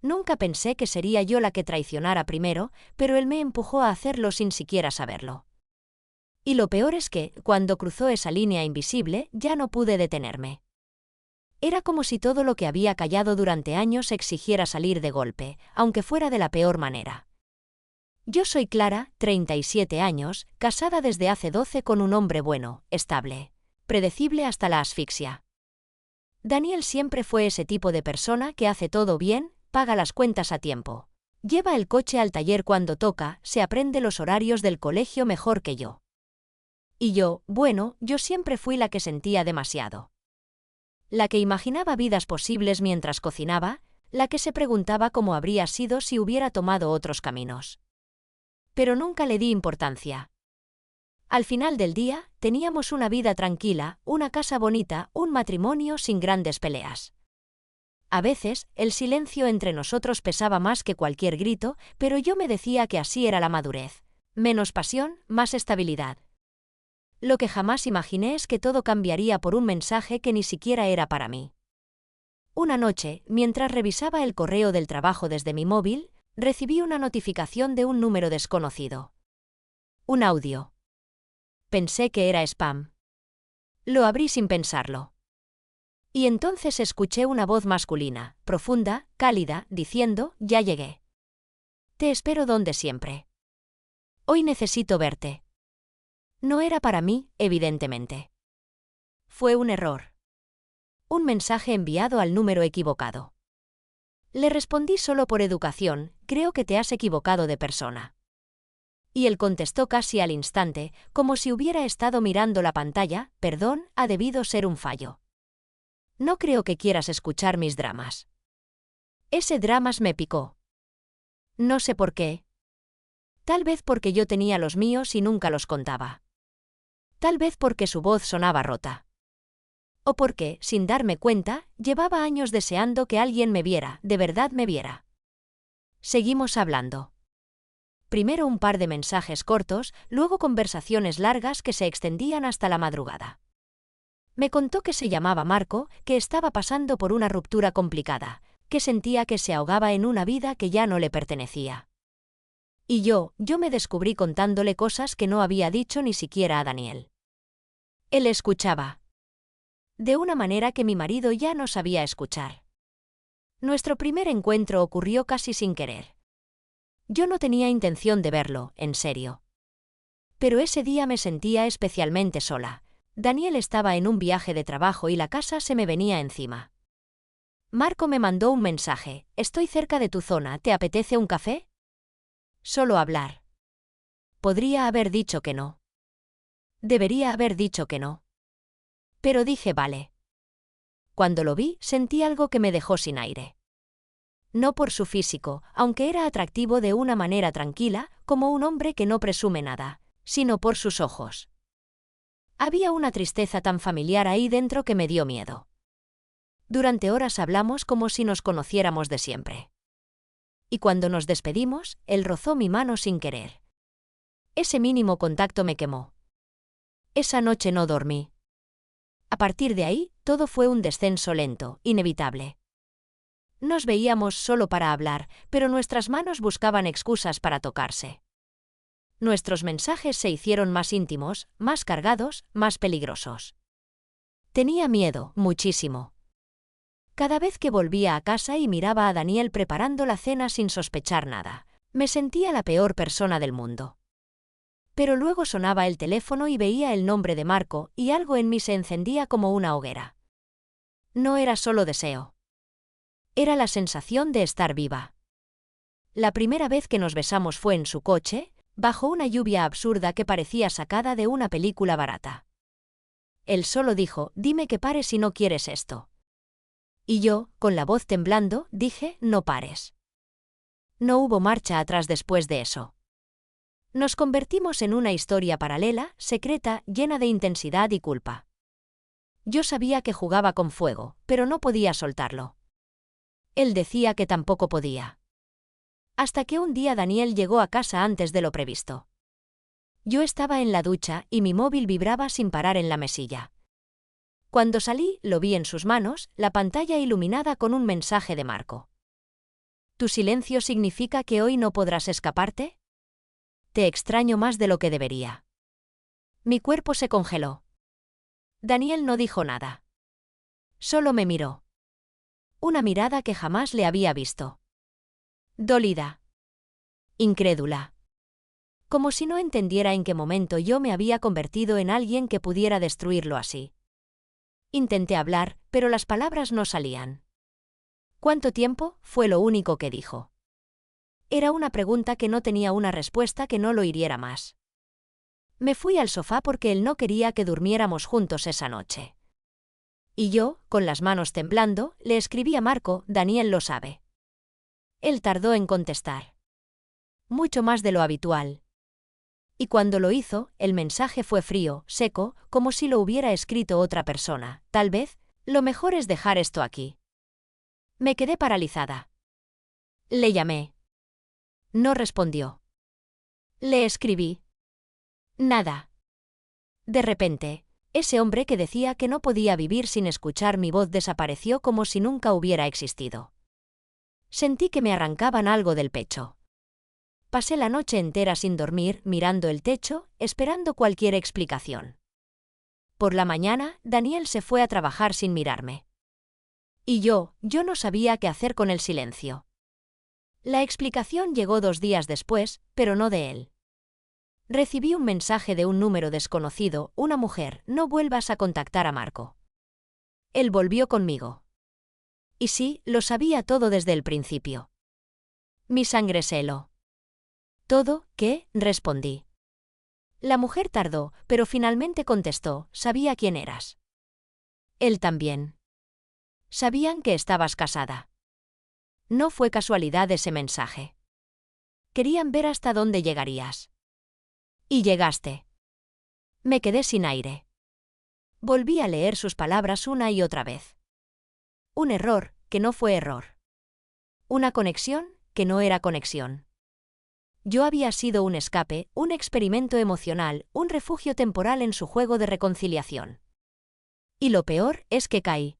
Nunca pensé que sería yo la que traicionara primero, pero él me empujó a hacerlo sin siquiera saberlo. Y lo peor es que, cuando cruzó esa línea invisible, ya no pude detenerme. Era como si todo lo que había callado durante años exigiera salir de golpe, aunque fuera de la peor manera. Yo soy Clara, 37 años, casada desde hace 12 con un hombre bueno, estable, predecible hasta la asfixia. Daniel siempre fue ese tipo de persona que hace todo bien, paga las cuentas a tiempo. Lleva el coche al taller cuando toca, se aprende los horarios del colegio mejor que yo. Y yo, bueno, yo siempre fui la que sentía demasiado. La que imaginaba vidas posibles mientras cocinaba, la que se preguntaba cómo habría sido si hubiera tomado otros caminos. Pero nunca le di importancia. Al final del día, teníamos una vida tranquila, una casa bonita, un matrimonio sin grandes peleas. A veces, el silencio entre nosotros pesaba más que cualquier grito, pero yo me decía que así era la madurez. Menos pasión, más estabilidad. Lo que jamás imaginé es que todo cambiaría por un mensaje que ni siquiera era para mí. Una noche, mientras revisaba el correo del trabajo desde mi móvil, recibí una notificación de un número desconocido. Un audio. Pensé que era spam. Lo abrí sin pensarlo. Y entonces escuché una voz masculina, profunda, cálida, diciendo, «Ya llegué. Te espero donde siempre. Hoy necesito verte». No era para mí, evidentemente. Fue un error. Un mensaje enviado al número equivocado. Le respondí solo por educación, «Creo que te has equivocado de persona». Y él contestó casi al instante, como si hubiera estado mirando la pantalla, «Perdón, ha debido ser un fallo. No creo que quieras escuchar mis dramas». Ese dramas me picó. No sé por qué. Tal vez porque yo tenía los míos y nunca los contaba. Tal vez porque su voz sonaba rota. O porque, sin darme cuenta, llevaba años deseando que alguien me viera, de verdad me viera. Seguimos hablando. Primero un par de mensajes cortos, luego conversaciones largas que se extendían hasta la madrugada. Me contó que se llamaba Marco, que estaba pasando por una ruptura complicada, que sentía que se ahogaba en una vida que ya no le pertenecía. Y yo me descubrí contándole cosas que no había dicho ni siquiera a Daniel. Él escuchaba. De una manera que mi marido ya no sabía escuchar. Nuestro primer encuentro ocurrió casi sin querer. Yo no tenía intención de verlo, en serio. Pero ese día me sentía especialmente sola. Daniel estaba en un viaje de trabajo y la casa se me venía encima. Marco me mandó un mensaje, «Estoy cerca de tu zona, ¿te apetece un café?» Solo hablar. Podría haber dicho que no. Debería haber dicho que no. Pero dije vale. Cuando lo vi, sentí algo que me dejó sin aire. No por su físico, aunque era atractivo de una manera tranquila, como un hombre que no presume nada, sino por sus ojos. Había una tristeza tan familiar ahí dentro que me dio miedo. Durante horas hablamos como si nos conociéramos de siempre. Y cuando nos despedimos, él rozó mi mano sin querer. Ese mínimo contacto me quemó. Esa noche no dormí. A partir de ahí, todo fue un descenso lento, inevitable. Nos veíamos solo para hablar, pero nuestras manos buscaban excusas para tocarse. Nuestros mensajes se hicieron más íntimos, más cargados, más peligrosos. Tenía miedo, muchísimo. Cada vez que volvía a casa y miraba a Daniel preparando la cena sin sospechar nada, me sentía la peor persona del mundo. Pero luego sonaba el teléfono y veía el nombre de Marco, y algo en mí se encendía como una hoguera. No era solo deseo. Era la sensación de estar viva. La primera vez que nos besamos fue en su coche, bajo una lluvia absurda que parecía sacada de una película barata. Él solo dijo, «Dime que pares si no quieres esto». Y yo, con la voz temblando, dije, «No pares». No hubo marcha atrás después de eso. Nos convertimos en una historia paralela, secreta, llena de intensidad y culpa. Yo sabía que jugaba con fuego, pero no podía soltarlo. Él decía que tampoco podía. Hasta que un día Daniel llegó a casa antes de lo previsto. Yo estaba en la ducha y mi móvil vibraba sin parar en la mesilla. Cuando salí, lo vi en sus manos, la pantalla iluminada con un mensaje de Marco. ¿Tu silencio significa que hoy no podrás escaparte? Te extraño más de lo que debería. Mi cuerpo se congeló. Daniel no dijo nada. Solo me miró. Una mirada que jamás le había visto. Dolida. Incrédula. Como si no entendiera en qué momento yo me había convertido en alguien que pudiera destruirlo así. Intenté hablar, pero las palabras no salían. ¿Cuánto tiempo? Fue lo único que dijo. Era una pregunta que no tenía una respuesta que no lo hiriera más. Me fui al sofá porque él no quería que durmiéramos juntos esa noche. Y yo, con las manos temblando, le escribí a Marco, Daniel lo sabe. Él tardó en contestar. Mucho más de lo habitual. Y cuando lo hizo, el mensaje fue frío, seco, como si lo hubiera escrito otra persona. Tal vez, lo mejor es dejar esto aquí. Me quedé paralizada. Le llamé. No respondió. Le escribí. Nada. De repente, ese hombre que decía que no podía vivir sin escuchar mi voz desapareció como si nunca hubiera existido. Sentí que me arrancaban algo del pecho. Pasé la noche entera sin dormir, mirando el techo, esperando cualquier explicación. Por la mañana, Daniel se fue a trabajar sin mirarme. Y yo no sabía qué hacer con el silencio. La explicación llegó 2 días después, pero no de él. Recibí un mensaje de un número desconocido, una mujer, no vuelvas a contactar a Marco. Él volvió conmigo. Y sí, lo sabía todo desde el principio. Mi sangre se heló. ¿Todo qué? Respondí. La mujer tardó, pero finalmente contestó, sabía quién eras. Él también. Sabían que estabas casada. No fue casualidad ese mensaje. Querían ver hasta dónde llegarías. Y llegaste. Me quedé sin aire. Volví a leer sus palabras una y otra vez. Un error, que no fue error. Una conexión, que no era conexión. Yo había sido un escape, un experimento emocional, un refugio temporal en su juego de reconciliación. Y lo peor es que caí.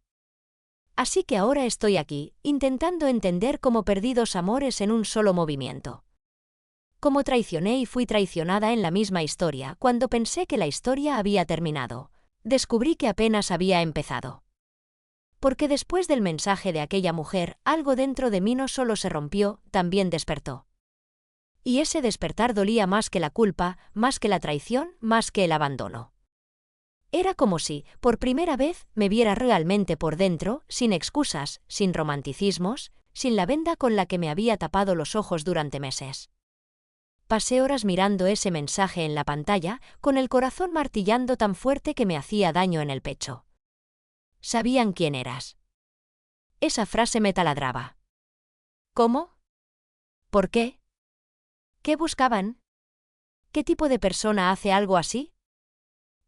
Así que ahora estoy aquí, intentando entender cómo perdí 2 amores en un solo movimiento. Cómo traicioné y fui traicionada en la misma historia, cuando pensé que la historia había terminado. Descubrí que apenas había empezado. Porque después del mensaje de aquella mujer, algo dentro de mí no solo se rompió, también despertó. Y ese despertar dolía más que la culpa, más que la traición, más que el abandono. Era como si, por primera vez, me viera realmente por dentro, sin excusas, sin romanticismos, sin la venda con la que me había tapado los ojos durante meses. Pasé horas mirando ese mensaje en la pantalla, con el corazón martillando tan fuerte que me hacía daño en el pecho. Sabían quién eras. Esa frase me taladraba. ¿Cómo? ¿Por qué? ¿Qué buscaban? ¿Qué tipo de persona hace algo así?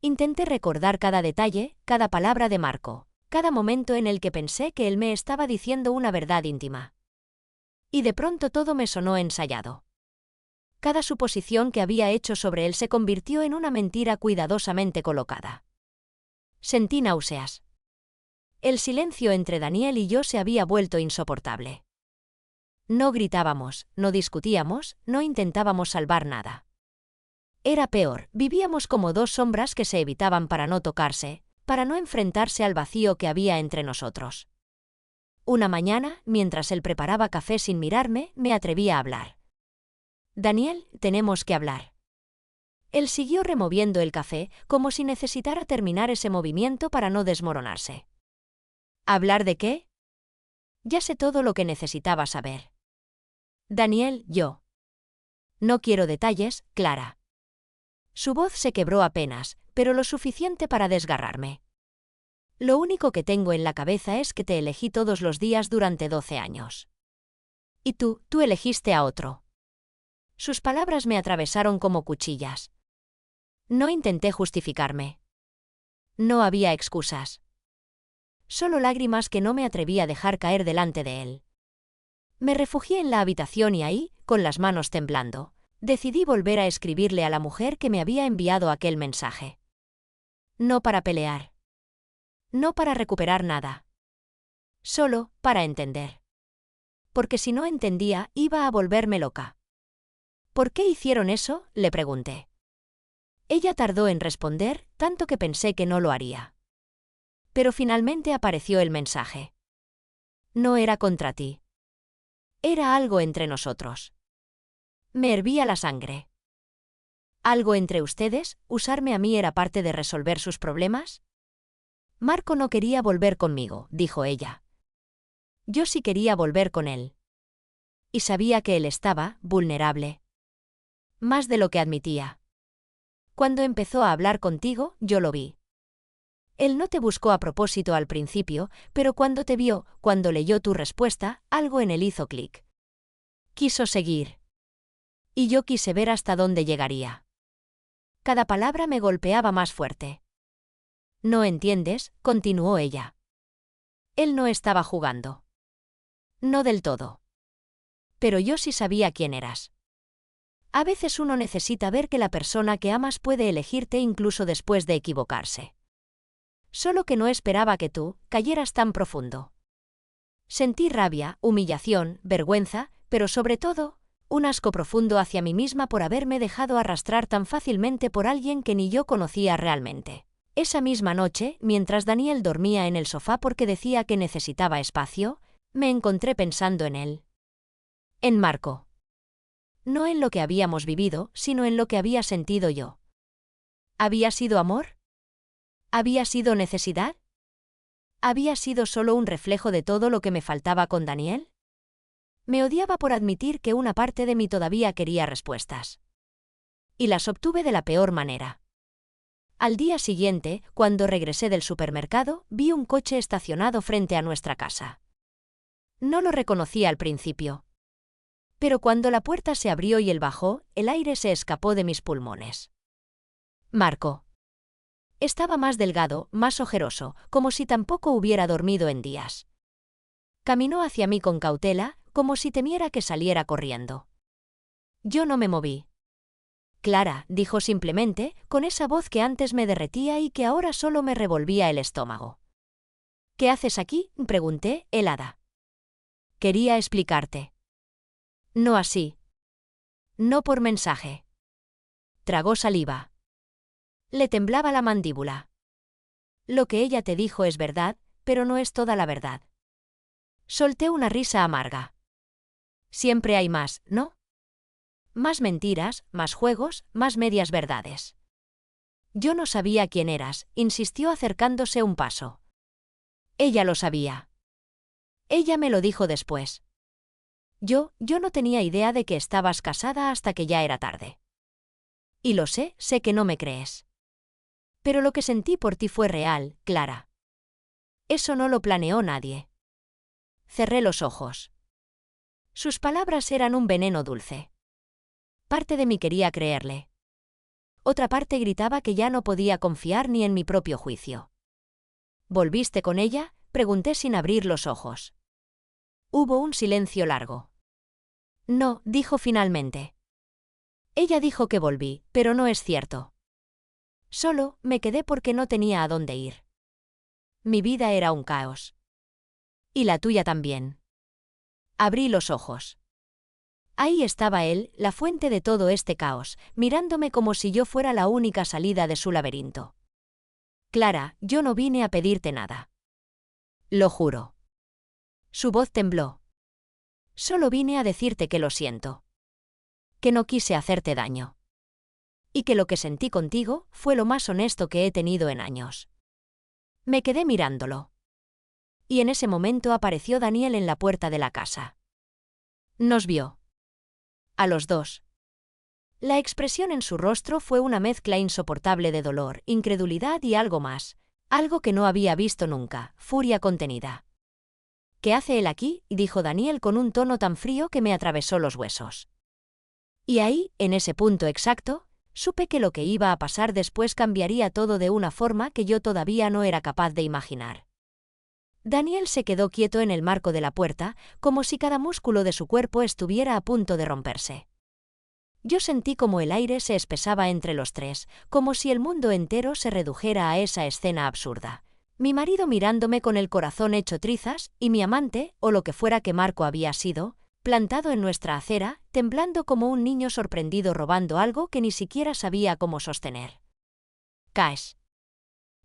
Intenté recordar cada detalle, cada palabra de Marco, cada momento en el que pensé que él me estaba diciendo una verdad íntima. Y de pronto todo me sonó ensayado. Cada suposición que había hecho sobre él se convirtió en una mentira cuidadosamente colocada. Sentí náuseas. El silencio entre Daniel y yo se había vuelto insoportable. No gritábamos, no discutíamos, no intentábamos salvar nada. Era peor, vivíamos como 2 sombras que se evitaban para no tocarse, para no enfrentarse al vacío que había entre nosotros. Una mañana, mientras él preparaba café sin mirarme, me atreví a hablar. Daniel, tenemos que hablar. Él siguió removiendo el café, como si necesitara terminar ese movimiento para no desmoronarse. ¿Hablar de qué? Ya sé todo lo que necesitaba saber. Daniel, yo. No quiero detalles, Clara. Su voz se quebró apenas, pero lo suficiente para desgarrarme. Lo único que tengo en la cabeza es que te elegí todos los días durante 12 años. Y tú elegiste a otro. Sus palabras me atravesaron como cuchillas. No intenté justificarme. No había excusas. Solo lágrimas que no me atreví a dejar caer delante de él. Me refugié en la habitación y ahí, con las manos temblando, decidí volver a escribirle a la mujer que me había enviado aquel mensaje. No para pelear. No para recuperar nada. Solo para entender. porque si no entendía, iba a volverme loca. ¿Por qué hicieron eso?, le pregunté. Ella tardó en responder, tanto que pensé que no lo haría. Pero finalmente apareció el mensaje. No era contra ti. Era algo entre nosotros. Me hervía la sangre. ¿Algo entre ustedes? ¿Usarme a mí era parte de resolver sus problemas? Marco no quería volver conmigo, dijo ella. Yo sí quería volver con él. Y sabía que él estaba vulnerable. Más de lo que admitía. Cuando empezó a hablar contigo, yo lo vi. Él no te buscó a propósito al principio, pero cuando te vio, cuando leyó tu respuesta, algo en él hizo clic. Quiso seguir. Y yo quise ver hasta dónde llegaría. Cada palabra me golpeaba más fuerte. No entiendes, continuó ella. Él no estaba jugando. No del todo. Pero yo sí sabía quién eras. A veces uno necesita ver que la persona que amas puede elegirte incluso después de equivocarse. Solo que no esperaba que tú cayeras tan profundo. Sentí rabia, humillación, vergüenza, pero sobre todo, un asco profundo hacia mí misma por haberme dejado arrastrar tan fácilmente por alguien que ni yo conocía realmente. Esa misma noche, mientras Daniel dormía en el sofá porque decía que necesitaba espacio, me encontré pensando en él. En Marco. No en lo que habíamos vivido, sino en lo que había sentido yo. ¿Había sido amor? ¿Había sido necesidad? ¿Había sido solo un reflejo de todo lo que me faltaba con Daniel? Me odiaba por admitir que una parte de mí todavía quería respuestas. Y las obtuve de la peor manera. Al día siguiente, cuando regresé del supermercado, vi un coche estacionado frente a nuestra casa. No lo reconocí al principio. Pero cuando la puerta se abrió y él bajó, el aire se escapó de mis pulmones. Marco. Estaba más delgado, más ojeroso, como si tampoco hubiera dormido en días. Caminó hacia mí con cautela, como si temiera que saliera corriendo. Yo no me moví. Clara, dijo simplemente, con esa voz que antes me derretía y que ahora solo me revolvía el estómago. ¿Qué haces aquí?, pregunté, helada. Quería explicarte. No así. No por mensaje. Tragó saliva. Le temblaba la mandíbula. Lo que ella te dijo es verdad, pero no es toda la verdad. Solté una risa amarga. Siempre hay más, ¿no? Más mentiras, más juegos, más medias verdades. Yo no sabía quién eras, insistió acercándose un paso. Ella lo sabía. Ella me lo dijo después. Yo no tenía idea de que estabas casada hasta que ya era tarde. Y lo sé que no me crees. Pero lo que sentí por ti fue real, Clara. Eso no lo planeó nadie. Cerré los ojos. Sus palabras eran un veneno dulce. Parte de mí quería creerle. Otra parte gritaba que ya no podía confiar ni en mi propio juicio. ¿Volviste con ella?, pregunté sin abrir los ojos. Hubo un silencio largo. No, dijo finalmente. Ella dijo que volví, pero no es cierto. Solo me quedé porque no tenía a dónde ir. Mi vida era un caos. Y la tuya también. Abrí los ojos. Ahí estaba él, la fuente de todo este caos, mirándome como si yo fuera la única salida de su laberinto. Clara, yo no vine a pedirte nada. Lo juro. Su voz tembló. Solo vine a decirte que lo siento. Que no quise hacerte daño. Y que lo que sentí contigo fue lo más honesto que he tenido en años. Me quedé mirándolo. Y en ese momento apareció Daniel en la puerta de la casa. Nos vio. A los dos. La expresión en su rostro fue una mezcla insoportable de dolor, incredulidad y algo más, algo que no había visto nunca, furia contenida. ¿Qué hace él aquí?, dijo Daniel con un tono tan frío que me atravesó los huesos. Y ahí, en ese punto exacto, supe que lo que iba a pasar después cambiaría todo de una forma que yo todavía no era capaz de imaginar. Daniel se quedó quieto en el marco de la puerta, como si cada músculo de su cuerpo estuviera a punto de romperse. Yo sentí como el aire se espesaba entre los tres, como si el mundo entero se redujera a esa escena absurda. Mi marido mirándome con el corazón hecho trizas, y mi amante, o lo que fuera que Marco había sido, plantado en nuestra acera, temblando como un niño sorprendido robando algo que ni siquiera sabía cómo sostener. «¿Caes?»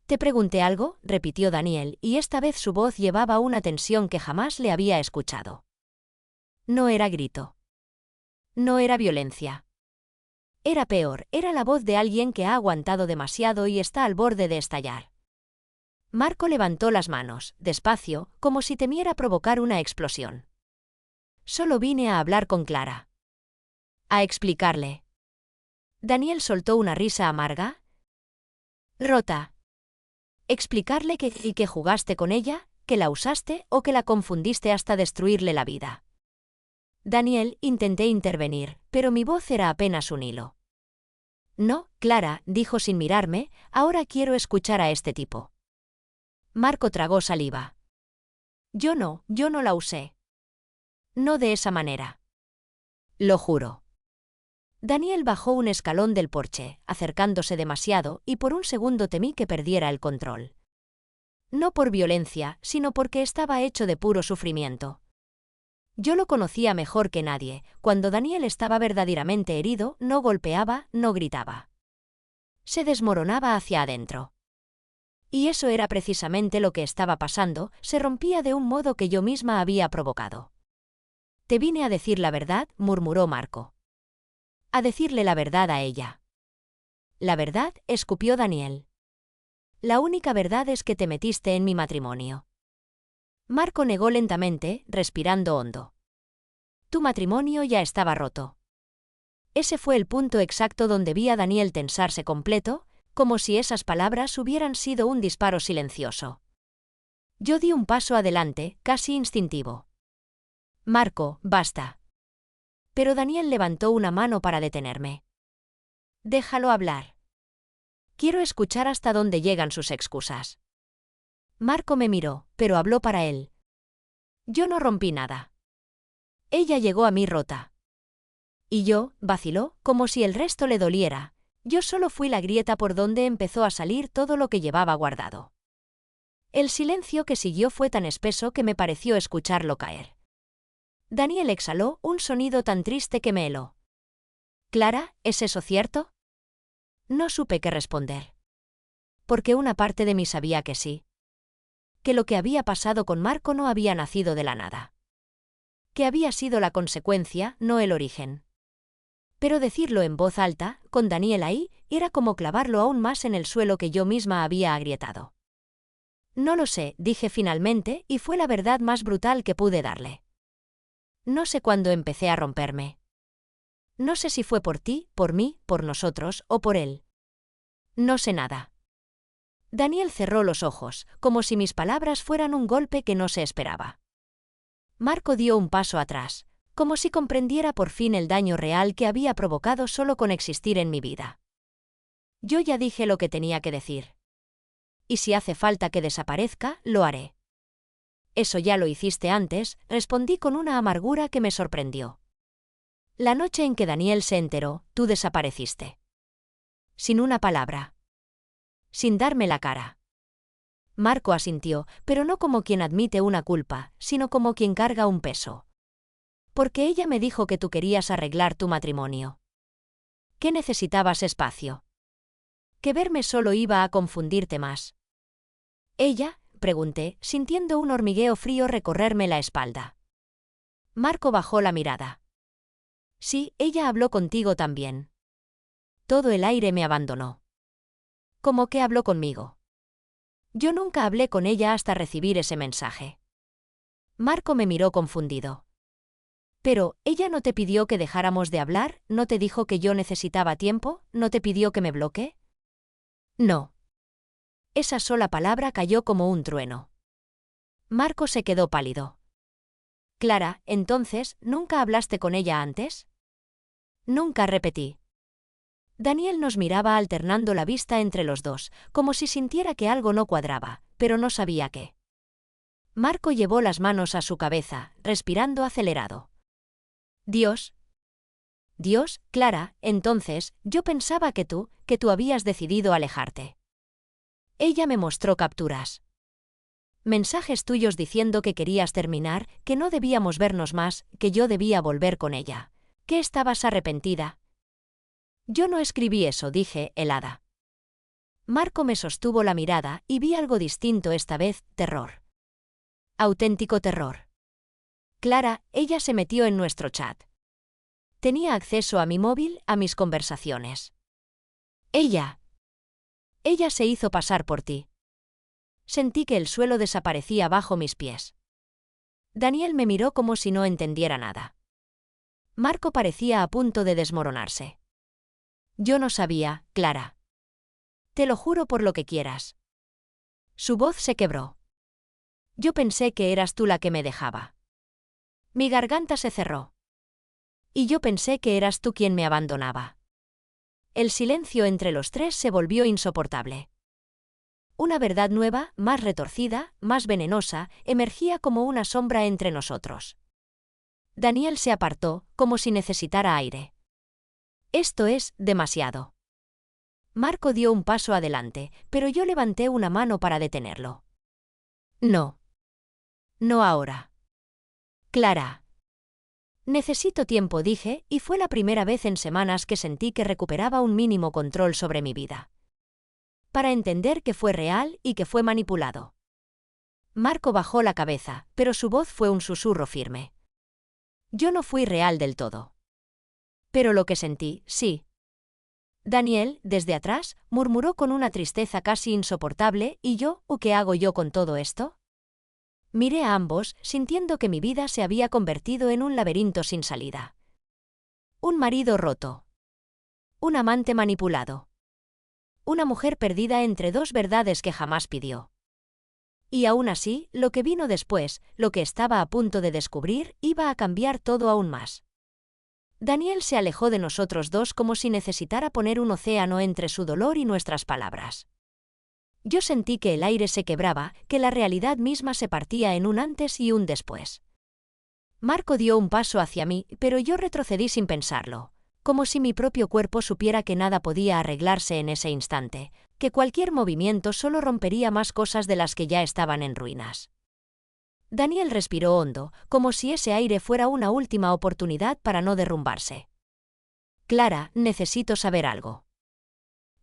«¿Te pregunté algo?», repitió Daniel, y esta vez su voz llevaba una tensión que jamás le había escuchado. No era grito. No era violencia. Era peor, era la voz de alguien que ha aguantado demasiado y está al borde de estallar. Marco levantó las manos, despacio, como si temiera provocar una explosión. Solo vine a hablar con Clara. A explicarle. Daniel soltó una risa amarga. Rota. Explicarle que jugaste con ella, que la usaste o que la confundiste hasta destruirle la vida. Daniel, intenté intervenir, pero mi voz era apenas un hilo. No, Clara, dijo sin mirarme, ahora quiero escuchar a este tipo. Marco tragó saliva. Yo no la usé. No de esa manera. Lo juro. Daniel bajó un escalón del porche, acercándose demasiado, y por un segundo temí que perdiera el control. No por violencia, sino porque estaba hecho de puro sufrimiento. Yo lo conocía mejor que nadie. Cuando Daniel estaba verdaderamente herido, no golpeaba, no gritaba. Se desmoronaba hacia adentro. Y eso era precisamente lo que estaba pasando, se rompía de un modo que yo misma había provocado. Te vine a decir la verdad, murmuró Marco. A decirle la verdad a ella. La verdad, escupió Daniel. La única verdad es que te metiste en mi matrimonio. Marco negó lentamente, respirando hondo. Tu matrimonio ya estaba roto. Ese fue el punto exacto donde vi a Daniel tensarse completo, como si esas palabras hubieran sido un disparo silencioso. Yo di un paso adelante, casi instintivo. Marco, basta. Pero Daniel levantó una mano para detenerme. Déjalo hablar. Quiero escuchar hasta dónde llegan sus excusas. Marco me miró, pero habló para él. Yo no rompí nada. Ella llegó a mí rota. Y yo, vaciló, como si el resto le doliera. Yo solo fui la grieta por donde empezó a salir todo lo que llevaba guardado. El silencio que siguió fue tan espeso que me pareció escucharlo caer. Daniel exhaló un sonido tan triste que me heló. «Clara, ¿es eso cierto?» No supe qué responder. Porque una parte de mí sabía que sí. Que lo que había pasado con Marco no había nacido de la nada. Que había sido la consecuencia, no el origen. Pero decirlo en voz alta, con Daniel ahí, era como clavarlo aún más en el suelo que yo misma había agrietado. No lo sé, dije finalmente, y fue la verdad más brutal que pude darle. No sé cuándo empecé a romperme. No sé si fue por ti, por mí, por nosotros o por él. No sé nada. Daniel cerró los ojos, como si mis palabras fueran un golpe que no se esperaba. Marco dio un paso atrás, como si comprendiera por fin el daño real que había provocado solo con existir en mi vida. Yo ya dije lo que tenía que decir. Y si hace falta que desaparezca, lo haré. Eso ya lo hiciste antes, respondí con una amargura que me sorprendió. La noche en que Daniel se enteró, tú desapareciste. Sin una palabra. Sin darme la cara. Marco asintió, pero no como quien admite una culpa, sino como quien carga un peso. Porque ella me dijo que tú querías arreglar tu matrimonio. ¿Qué necesitabas espacio? Que verme solo iba a confundirte más. ¿Ella? Pregunté, sintiendo un hormigueo frío recorrerme la espalda. Marco bajó la mirada. Sí, ella habló contigo también. Todo el aire me abandonó. ¿Cómo que habló conmigo? Yo nunca hablé con ella hasta recibir ese mensaje. Marco me miró confundido. Pero, ¿ella no te pidió que dejáramos de hablar? ¿No te dijo que yo necesitaba tiempo? ¿No te pidió que me bloquee? No. Esa sola palabra cayó como un trueno. Marco se quedó pálido. Clara, entonces, ¿nunca hablaste con ella antes? Nunca, repetí. Daniel nos miraba alternando la vista entre los dos, como si sintiera que algo no cuadraba, pero no sabía qué. Marco llevó las manos a su cabeza, respirando acelerado. Dios. Dios, Clara, entonces, yo pensaba que tú habías decidido alejarte. Ella me mostró capturas. Mensajes tuyos diciendo que querías terminar, que no debíamos vernos más, que yo debía volver con ella. ¿Que estabas arrepentida? Yo no escribí eso, dije, helada. Marco me sostuvo la mirada y vi algo distinto esta vez, terror. Auténtico terror. Clara, ella se metió en nuestro chat. Tenía acceso a mi móvil, a mis conversaciones. Ella se hizo pasar por ti. Sentí que el suelo desaparecía bajo mis pies. Daniel me miró como si no entendiera nada. Marco parecía a punto de desmoronarse. Yo no sabía, Clara. Te lo juro por lo que quieras. Su voz se quebró. Yo pensé que eras tú la que me dejaba. Mi garganta se cerró. Y yo pensé que eras tú quien me abandonaba. El silencio entre los tres se volvió insoportable. Una verdad nueva, más retorcida, más venenosa, emergía como una sombra entre nosotros. Daniel se apartó, como si necesitara aire. Esto es demasiado. Marco dio un paso adelante, pero yo levanté una mano para detenerlo. No. No ahora. Clara. Necesito tiempo, dije, y fue la primera vez en semanas que sentí que recuperaba un mínimo control sobre mi vida. Para entender que fue real y que fue manipulado. Marco bajó la cabeza, pero su voz fue un susurro firme. Yo no fui real del todo. Pero lo que sentí, sí. Daniel, desde atrás, murmuró con una tristeza casi insoportable, ¿y yo? ¿Qué hago yo con todo esto? Miré a ambos, sintiendo que mi vida se había convertido en un laberinto sin salida. Un marido roto. Un amante manipulado. Una mujer perdida entre dos verdades que jamás pidió. Y aún así, lo que vino después, lo que estaba a punto de descubrir, iba a cambiar todo aún más. Daniel se alejó de nosotros dos como si necesitara poner un océano entre su dolor y nuestras palabras. Yo sentí que el aire se quebraba, que la realidad misma se partía en un antes y un después. Marco dio un paso hacia mí, pero yo retrocedí sin pensarlo. Como si mi propio cuerpo supiera que nada podía arreglarse en ese instante, que cualquier movimiento solo rompería más cosas de las que ya estaban en ruinas. Daniel respiró hondo, como si ese aire fuera una última oportunidad para no derrumbarse. Clara, necesito saber algo.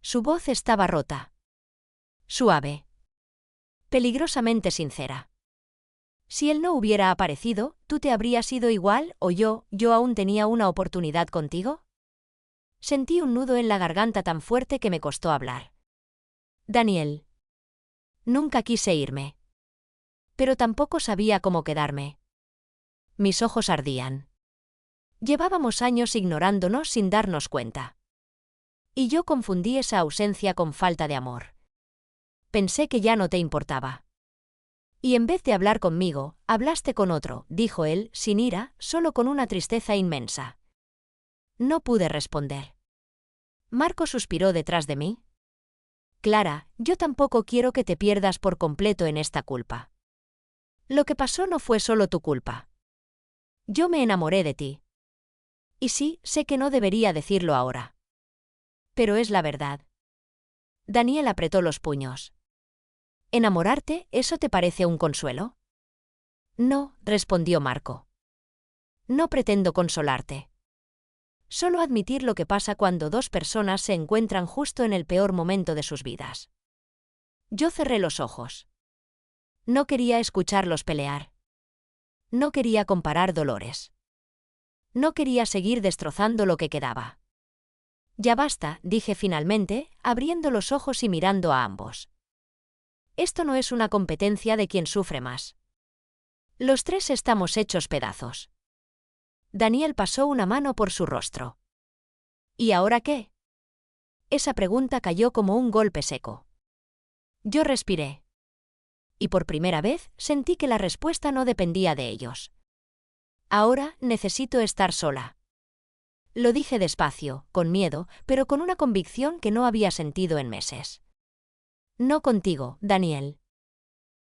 Su voz estaba rota. Suave. Peligrosamente sincera. Si él no hubiera aparecido, ¿tú te habrías ido igual o yo aún tenía una oportunidad contigo? Sentí un nudo en la garganta tan fuerte que me costó hablar. Daniel. Nunca quise irme. Pero tampoco sabía cómo quedarme. Mis ojos ardían. Llevábamos años ignorándonos sin darnos cuenta. Y yo confundí esa ausencia con falta de amor. Pensé que ya no te importaba. Y en vez de hablar conmigo, hablaste con otro, dijo él, sin ira, solo con una tristeza inmensa. No pude responder. Marco suspiró detrás de mí. Clara, yo tampoco quiero que te pierdas por completo en esta culpa. Lo que pasó no fue solo tu culpa. Yo me enamoré de ti. Y sí, sé que no debería decirlo ahora. Pero es la verdad. Daniel apretó los puños. ¿Enamorarte, eso te parece un consuelo? No, respondió Marco. No pretendo consolarte. Solo admitir lo que pasa cuando dos personas se encuentran justo en el peor momento de sus vidas. Yo cerré los ojos. No quería escucharlos pelear. No quería comparar dolores. No quería seguir destrozando lo que quedaba. Ya basta, dije finalmente, abriendo los ojos y mirando a ambos. Esto no es una competencia de quien sufre más. Los tres estamos hechos pedazos. Daniel pasó una mano por su rostro. ¿Y ahora qué? Esa pregunta cayó como un golpe seco. Yo respiré. Y por primera vez sentí que la respuesta no dependía de ellos. Ahora necesito estar sola. Lo dije despacio, con miedo, pero con una convicción que no había sentido en meses. No contigo, Daniel.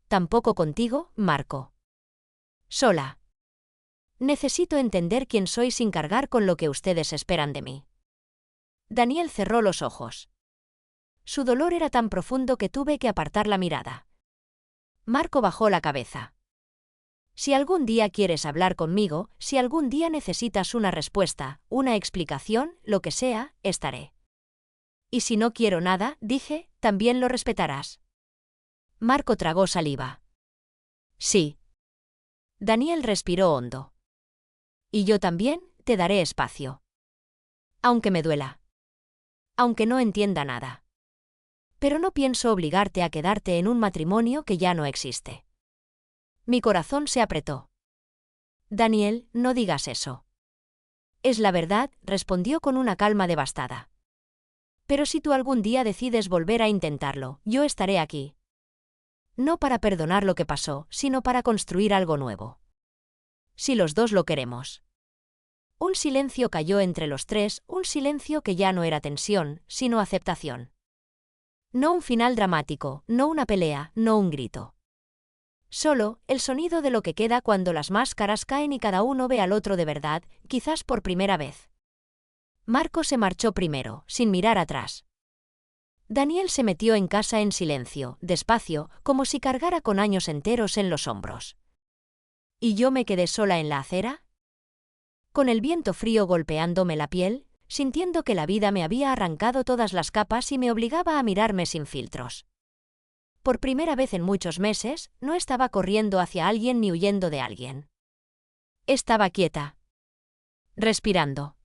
Tampoco contigo, Marco. Sola. Necesito entender quién soy sin cargar con lo que ustedes esperan de mí. Daniel cerró los ojos. Su dolor era tan profundo que tuve que apartar la mirada. Marco bajó la cabeza. Si algún día quieres hablar conmigo, si algún día necesitas una respuesta, una explicación, lo que sea, estaré. Y si no quiero nada, dije, también lo respetarás. Marco tragó saliva. Sí. Daniel respiró hondo. Y yo también, te daré espacio. Aunque me duela. Aunque no entienda nada. Pero no pienso obligarte a quedarte en un matrimonio que ya no existe. Mi corazón se apretó. Daniel, no digas eso. Es la verdad, respondió con una calma devastada. Pero si tú algún día decides volver a intentarlo, yo estaré aquí. No para perdonar lo que pasó, sino para construir algo nuevo. Si los dos lo queremos. Un silencio cayó entre los tres, un silencio que ya no era tensión, sino aceptación. No un final dramático, no una pelea, no un grito. Solo, el sonido de lo que queda cuando las máscaras caen y cada uno ve al otro de verdad, quizás por primera vez. Marco se marchó primero, sin mirar atrás. Daniel se metió en casa en silencio, despacio, como si cargara con años enteros en los hombros. ¿Y yo me quedé sola en la acera? Con el viento frío golpeándome la piel, sintiendo que la vida me había arrancado todas las capas y me obligaba a mirarme sin filtros. Por primera vez en muchos meses, no estaba corriendo hacia alguien ni huyendo de alguien. Estaba quieta. Respirando.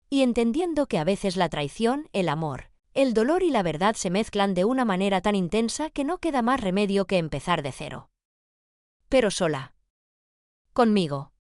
Y entendiendo que a veces la traición, el amor, el dolor y la verdad se mezclan de una manera tan intensa que no queda más remedio que empezar de cero. Pero sola. Conmigo.